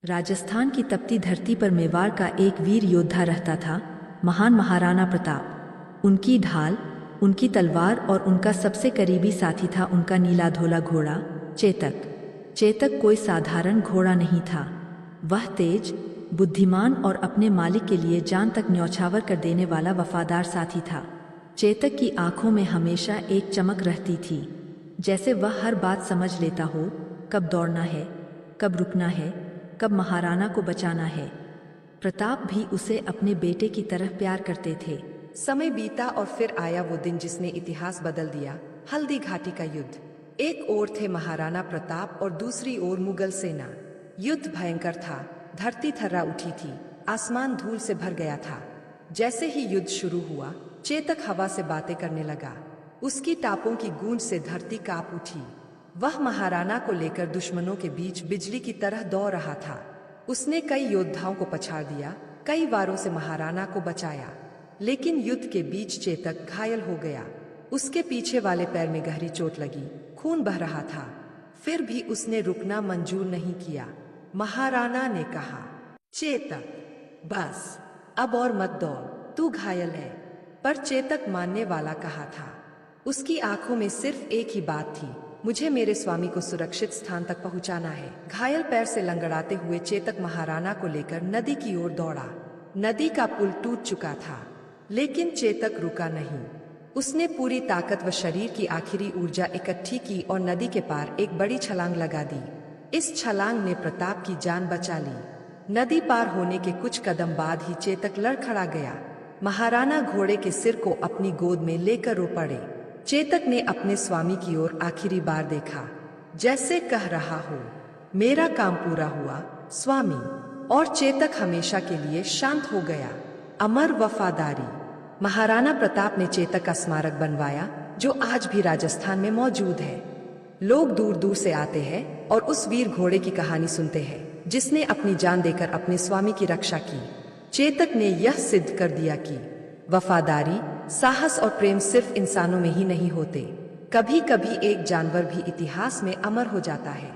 राजस्थान की तपती धरती पर मेवाड़ का एक वीर योद्धा रहता था, महान महाराणा प्रताप। उनकी ढाल, उनकी तलवार और उनका सबसे करीबी साथी था उनका नीला धोला घोड़ा चेतक। चेतक कोई साधारण घोड़ा नहीं था। वह तेज, बुद्धिमान और अपने मालिक के लिए जान तक न्यौछावर कर देने वाला वफादार साथी था। चेतक की आंखों में हमेशा एक चमक रहती थी, जैसे वह हर बात समझ लेता हो, कब दौड़ना है, कब रुकना है, कब महाराणा को बचाना है। प्रताप भी उसे अपने बेटे की तरह प्यार करते थे। समय बीता और फिर आया वो दिन जिसने इतिहास बदल दिया, हल्दी घाटी का युद्ध। एक ओर थे महाराणा प्रताप और दूसरी ओर मुगल सेना। युद्ध भयंकर था, धरती थर्रा उठी थी, आसमान धूल से भर गया था। जैसे ही युद्ध शुरू हुआ, चेतक हवा से बातें करने लगा। उसकी टापों की गूंज से धरती कांप उठी। वह महाराणा को लेकर दुश्मनों के बीच बिजली की तरह दौड़ रहा था। उसने कई योद्धाओं को पछाड़ दिया, कई वारों से महाराणा को बचाया, लेकिन युद्ध के बीच चेतक घायल हो गया। उसके पीछे वाले पैर में गहरी चोट लगी, खून बह रहा था। फिर भी उसने रुकना मंजूर नहीं किया। महाराणा ने कहा, चेतक, बस अब और मत दौड़, तू घायल है। पर चेतक मानने वाला कहा था। उसकी आंखों में सिर्फ एक ही बात थी, मुझे मेरे स्वामी को सुरक्षित स्थान तक पहुंचाना है। घायल पैर से लंगड़ाते हुए चेतक महाराणा को लेकर नदी की ओर दौड़ा। नदी का पुल टूट चुका था, लेकिन चेतक रुका नहीं। उसने पूरी ताकत व शरीर की आखिरी ऊर्जा इकट्ठी की और नदी के पार एक बड़ी छलांग लगा दी। इस छलांग ने प्रताप की जान बचा ली। नदी पार होने के कुछ कदम बाद ही चेतक लड़खड़ा गया। महाराणा घोड़े के सिर को अपनी गोद में लेकर रो पड़े। चेतक ने अपने स्वामी की ओर आखिरी बार देखा, जैसे कह रहा हो, मेरा काम पूरा हुआ स्वामी। और चेतक हमेशा के लिए शांत हो गया। अमर वफादारी। महाराणा प्रताप ने चेतक का स्मारक बनवाया, जो आज भी राजस्थान में मौजूद है। लोग दूर दूर से आते हैं और उस वीर घोड़े की कहानी सुनते हैं, जिसने अपनी जान देकर अपने स्वामी की रक्षा की। चेतक ने यह सिद्ध कर दिया कि वफादारी, साहस और प्रेम सिर्फ इंसानों में ही नहीं होते, कभी कभी एक जानवर भी इतिहास में अमर हो जाता है।